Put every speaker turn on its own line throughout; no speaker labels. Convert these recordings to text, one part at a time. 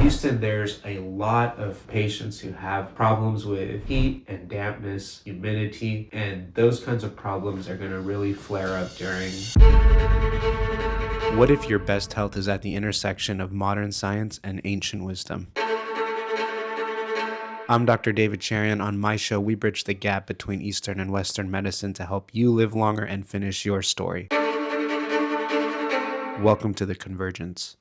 Houston, there's a lot of patients who have problems with heat and dampness, humidity, and those kinds of problems are going to really flare up during. What if your best health is at the intersection of modern science and ancient wisdom? I'm Dr. David Cherian. On my show, we bridge the gap between Eastern and Western medicine to help you live longer and finish your story. Welcome to the Convergence.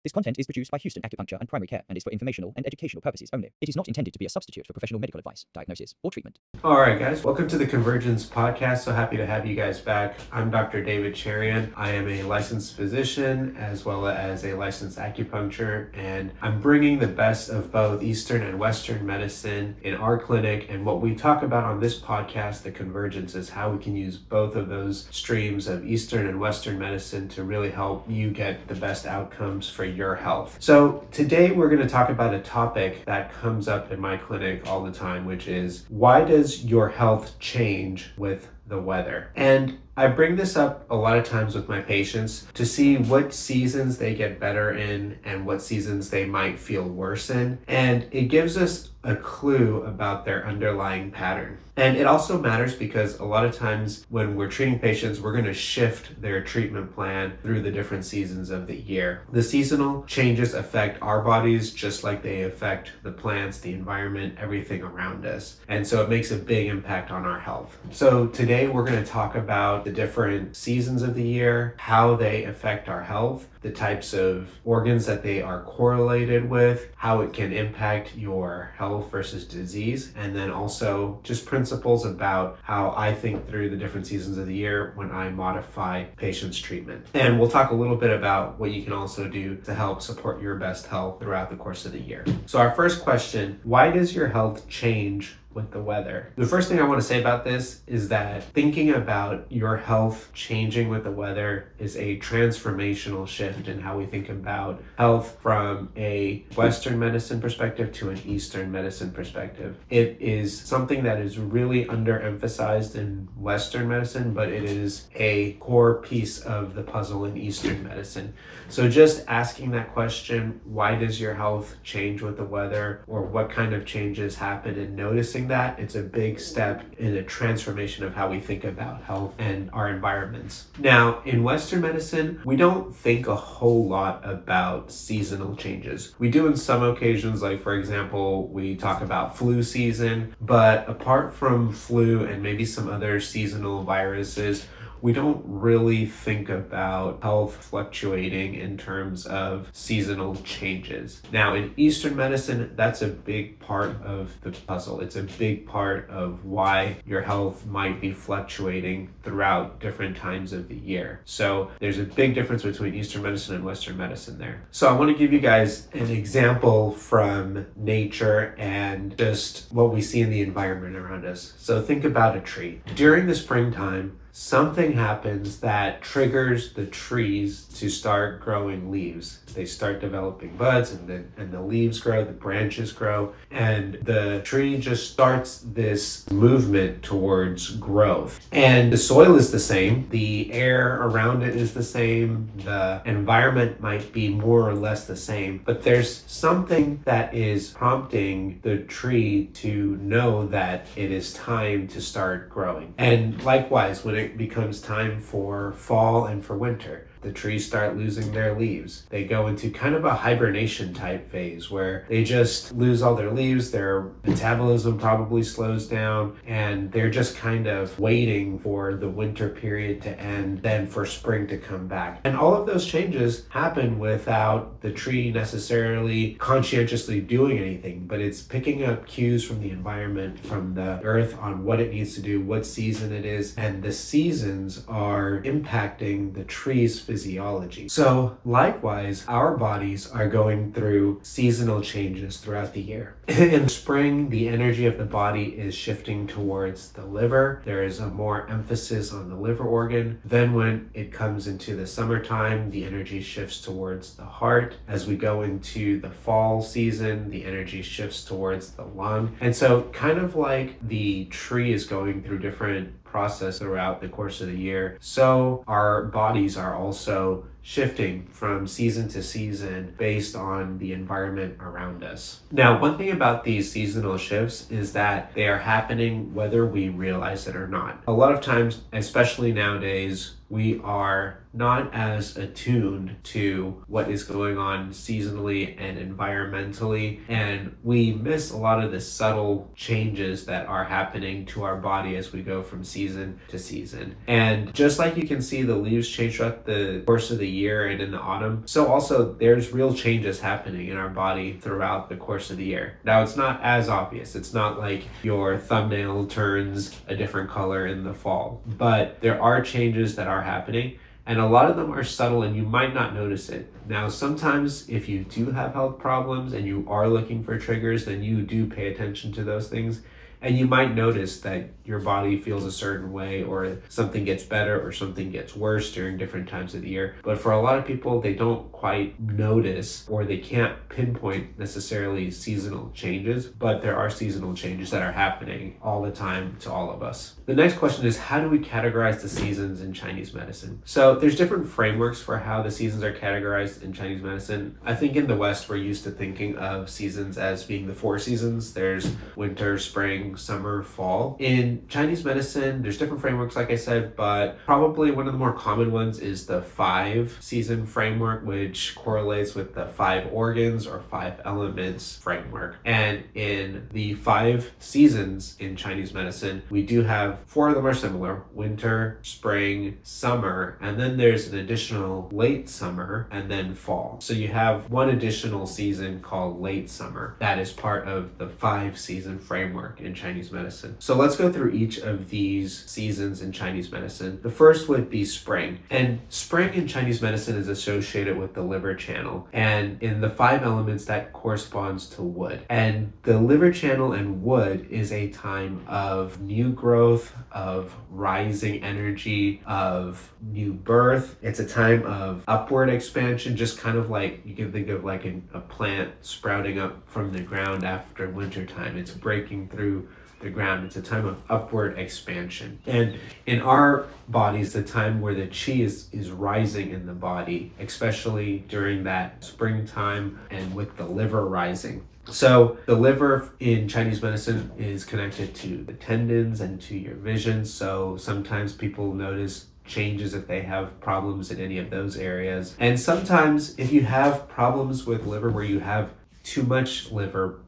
This content is produced by Houston Acupuncture and Primary Care and is for informational and educational purposes only. It is not intended to be a substitute for professional medical advice, diagnosis, or treatment.
All right, guys. Welcome to the Convergence podcast. So happy to have you guys back. I'm Dr. David Cherian. I am a licensed physician as well as a licensed acupuncture, and I'm bringing the best of both Eastern and Western medicine in our clinic. And what we talk about on this podcast, the Convergence, is how we can use both of those streams of Eastern and Western medicine to really help you get the best outcomes for your health. So today we're going to talk about a topic that comes up in my clinic all the time, which is, why does your health change with the weather? And I bring this up a lot of times with my patients to see what seasons they get better in and what seasons they might feel worse in. And it gives us a clue about their underlying pattern. And it also matters because a lot of times when we're treating patients, we're going to shift their treatment plan through the different seasons of the year. The seasonal changes affect our bodies just like they affect the plants, the environment, everything around us. And so it makes a big impact on our health. So today we're going to talk about the different seasons of the year, how they affect our health, the types of organs that they are correlated with, how it can impact your health versus disease, and then also just principles about how I think through the different seasons of the year when I modify patients' treatment. And we'll talk a little bit about what you can also do to help support your best health throughout the course of the year. So our first question, why does your health change with the weather? The first thing I want to say about this is that thinking about your health changing with the weather is a transformational shift in how we think about health from a Western medicine perspective to an Eastern medicine perspective. It is something that is really underemphasized in Western medicine, but it is a core piece of the puzzle in Eastern medicine. So just asking that question, why does your health change with the weather, or what kind of changes happen, and noticing that, it's a big step in a transformation of how we think about health and our environments. Now, in Western medicine, we don't think a whole lot about seasonal changes. We do in some occasions, like for example, we talk about flu season, but apart from flu and maybe some other seasonal viruses, we don't really think about health fluctuating in terms of seasonal changes. Now, in Eastern medicine, that's a big part of the puzzle. It's a big part of why your health might be fluctuating throughout different times of the year. So there's a big difference between Eastern medicine and Western medicine there. So I want to give you guys an example from nature and just what we see in the environment around us. So think about a tree. During the springtime, something happens that triggers the trees to start growing leaves. They start developing buds, and the leaves grow, the branches grow, and the tree just starts this movement towards growth. And the soil is the same, the air around it is the same, the environment might be more or less the same, but there's something that is prompting the tree to know that it is time to start growing. And likewise, when it becomes time for fall and for winter, the trees start losing their leaves. They go into kind of a hibernation type phase where they just lose all their leaves, their metabolism probably slows down, and they're just kind of waiting for the winter period to end, then for spring to come back. And all of those changes happen without the tree necessarily conscientiously doing anything, but it's picking up cues from the environment, from the earth on what it needs to do, what season it is, and the seasons are impacting the tree's physiology. So likewise, our bodies are going through seasonal changes throughout the year. In spring, the energy of the body is shifting towards the liver. There is a more emphasis on the liver organ. Then when it comes into the summertime, the energy shifts towards the heart. As we go into the fall season, the energy shifts towards the lung. And so kind of like the tree is going through different process throughout the course of the year, so our bodies are also shifting from season to season based on the environment around us. Now, one thing about these seasonal shifts is that they are happening whether we realize it or not. A lot of times, especially nowadays, we are not as attuned to what is going on seasonally and environmentally, and we miss a lot of the subtle changes that are happening to our body as we go from season to season. And just like you can see the leaves change throughout the course of the year and in the autumn, so also there's real changes happening in our body throughout the course of the year. Now, it's not as obvious. It's not like your thumbnail turns a different color in the fall, but there are changes that are happening, and a lot of them are subtle and you might not notice it. Now, sometimes if you do have health problems and you are looking for triggers, then you do pay attention to those things. And you might notice that your body feels a certain way, or something gets better or something gets worse during different times of the year. But for a lot of people, they don't quite notice, or they can't pinpoint necessarily seasonal changes, but there are seasonal changes that are happening all the time to all of us. The next question is, how do we categorize the seasons in Chinese medicine? So there's different frameworks for how the seasons are categorized in Chinese medicine. I think in the West, we're used to thinking of seasons as being the 4 seasons. There's winter, spring, summer, fall. In Chinese medicine, there's different frameworks, like I said, but probably one of the more common ones is the 5 season framework, which correlates with the 5 organs or 5 elements framework. And in the 5 seasons in Chinese medicine, we do have 4 of them are similar: winter, spring, summer, and then there's an additional late summer and then fall. So you have one additional season called late summer that is part of the 5 season framework in Chinese medicine. So let's go through each of these seasons in Chinese medicine. The first would be spring. And spring in Chinese medicine is associated with the liver channel. And in the 5 elements, that corresponds to wood. And the liver channel and wood is a time of new growth, of rising energy, of new birth. It's a time of upward expansion, just kind of like you can think of like a plant sprouting up from the ground after winter time. It's breaking through the ground. It's a time of upward expansion. And in our bodies, the time where the chi is rising in the body, especially during that springtime and with the liver rising. So the liver in Chinese medicine is connected to the tendons and to your vision. So sometimes people notice changes if they have problems in any of those areas. And sometimes if you have problems with liver where you have too much liver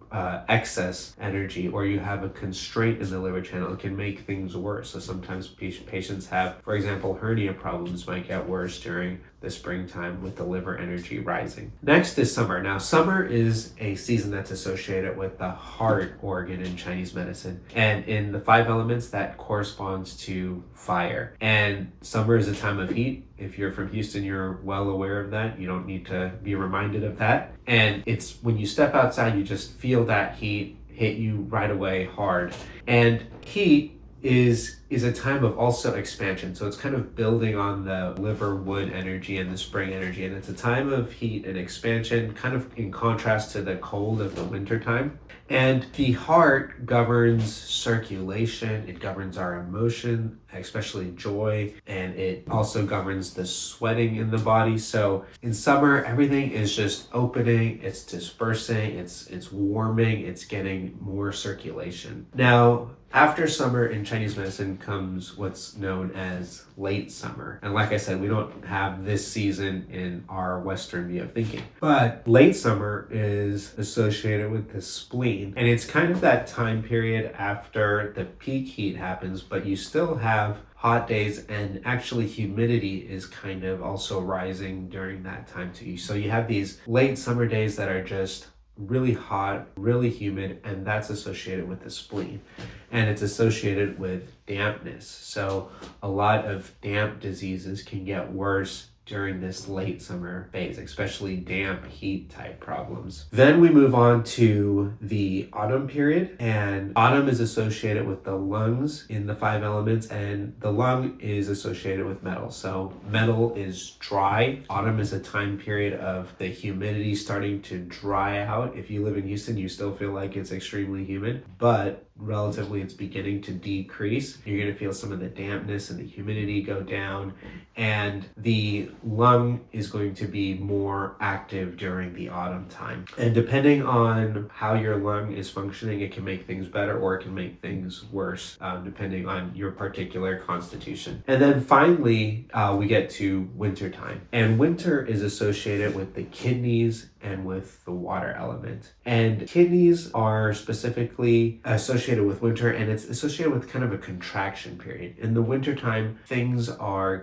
excess energy, or you have a constraint in the liver channel, it can make things worse. So sometimes patients have, for example, hernia problems might get worse during the springtime with the liver energy rising. Next is summer. Now, summer is a season that's associated with the heart organ in Chinese medicine. And in the 5 elements, that corresponds to fire. And summer is a time of heat. If you're from Houston, you're well aware of that. You don't need to be reminded of that. And it's when you step outside, you just feel that heat hit you right away hard. And heat is a time of also expansion. So it's kind of building on the liver wood energy and the spring energy. And it's a time of heat and expansion, kind of in contrast to the cold of the winter time. And the heart governs circulation, it governs our emotion, especially joy, and it also governs the sweating in the body. So in summer, everything is just opening, it's dispersing, it's warming, it's getting more circulation. Now, after summer in Chinese medicine comes what's known as late summer. And like I said, we don't have this season in our Western view of thinking. But late summer is associated with the spleen. And it's kind of that time period after the peak heat happens, but you still have hot days, and actually humidity is kind of also rising during that time too. So you have these late summer days that are just really hot, really humid, and that's associated with the spleen. And it's associated with dampness. So a lot of damp diseases can get worse during this late summer phase, especially damp heat type problems. Then we move on to the autumn period, and autumn is associated with the lungs in the 5 elements, and the lung is associated with metal. So metal is dry. Autumn is a time period of the humidity starting to dry out. If you live in Houston, you still feel like it's extremely humid, but relatively it's beginning to decrease. You're going to feel some of the dampness and the humidity go down, and the lung is going to be more active during the autumn time. And depending on how your lung is functioning, it can make things better or it can make things worse, depending on your particular constitution. And then finally, we get to winter time. And winter is associated with the kidneys and with the water element. And kidneys are specifically associated with winter, and it's associated with kind of a contraction period. In the wintertime, things are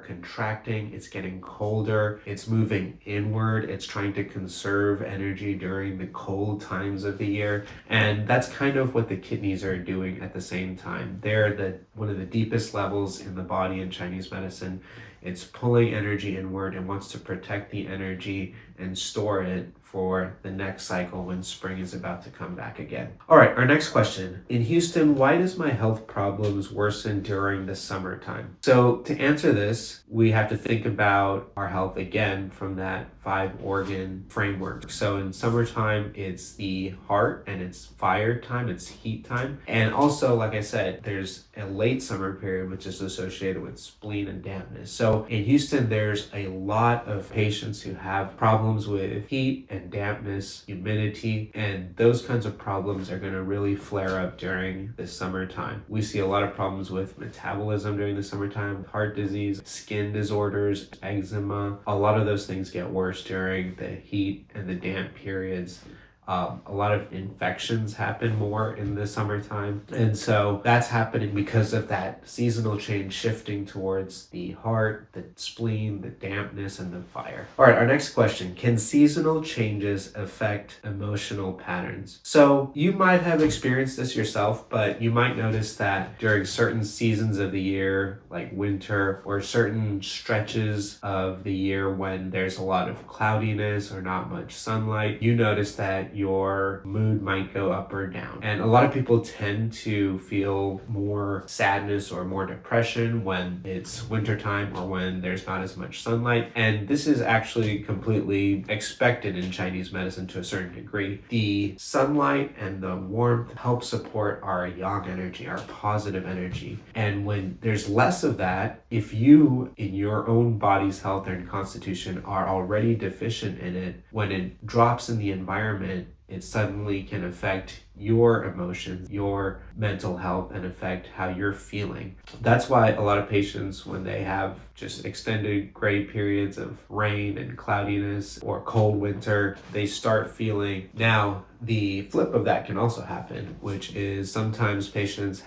contracting, it's getting colder, it's moving inward, it's trying to conserve energy during the cold times of the year. And that's kind of what the kidneys are doing at the same time. They're one of the deepest levels in the body in Chinese medicine. It's pulling energy inward and wants to protect the energy and store it for the next cycle when spring is about to come back again. All right, our next question. In Houston, why does my health problems worsen during the summertime? So to answer this, we have to think about our health again from that 5-organ framework. So in summertime, it's the heart and it's fire time, it's heat time. And also, like I said, there's a late summer period, which is associated with spleen and dampness. So in Houston, there's a lot of patients who have problems with heat and dampness, humidity, and those kinds of problems are going to really flare up during the summertime. We see a lot of problems with metabolism during the summertime, heart disease, skin disorders, eczema. A lot of those things get worse during the heat and the damp periods. A lot of infections happen more in the summertime. And so that's happening because of that seasonal change shifting towards the heart, the spleen, the dampness, and the fire. All right, our next question. Can seasonal changes affect emotional patterns? So you might have experienced this yourself, but you might notice that during certain seasons of the year, like winter, or certain stretches of the year when there's a lot of cloudiness or not much sunlight, you notice that your mood might go up or down. And a lot of people tend to feel more sadness or more depression when it's wintertime or when there's not as much sunlight. And this is actually completely expected in Chinese medicine to a certain degree. The sunlight and the warmth help support our yang energy, our positive energy. And when there's less of that, if you, in your own body's health and constitution, are already deficient in it, when it drops in the environment, it suddenly can affect your emotions, your mental health, and affect how you're feeling. That's why a lot of patients, when they have just extended gray periods of rain and cloudiness or cold winter, they start feeling. Now, the flip of that can also happen, which is sometimes patients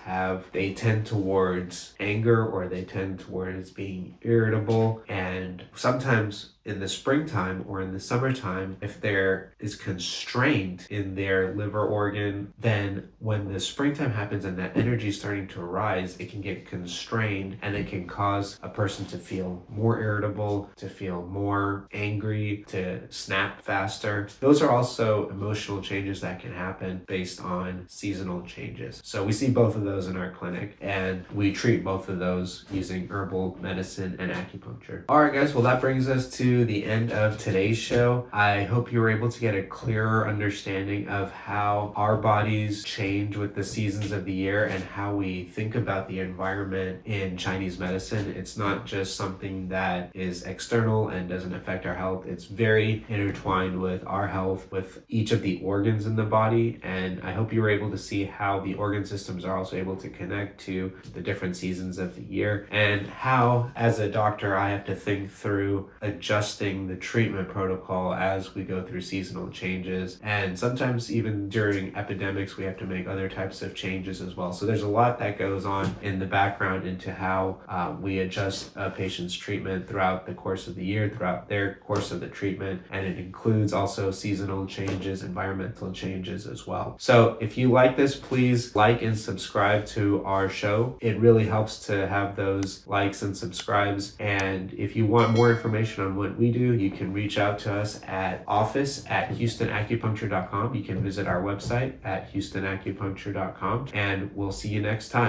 they tend towards anger or they tend towards being irritable. And sometimes in the springtime or in the summertime, if there is constraint in their liver organ, then when the springtime happens and that energy is starting to rise, it can get constrained and it can cause a person to feel more irritable, to feel more angry, to snap faster. Those are also emotional changes that can happen based on seasonal changes. So we see both of those in our clinic, and we treat both of those using herbal medicine and acupuncture. All right, guys, well, that brings us to the end of today's show. I hope you were able to get a clearer understanding of how our bodies change with the seasons of the year and how we think about the environment in Chinese medicine. It's not just something that is external and doesn't affect our health. It's very intertwined with our health, with each of the organs in the body. And I hope you were able to see how the organ systems are also able to connect to the different seasons of the year, and how, as a doctor, I have to think through adjusting the treatment protocol as we go through seasonal changes. And sometimes even during epidemics, we have to make other types of changes as well. So there's a lot that goes on in the background into how we adjust a patient's treatment throughout the course of the year, throughout their course of the treatment. And it includes also seasonal changes, environmental changes as well. So if you like this, please like and subscribe to our show. It really helps to have those likes and subscribes. And if you want more information on what we do, you can reach out to us at office@houstonacupuncture.com. You can visit our website at houstonacupuncture.com, and we'll see you next time.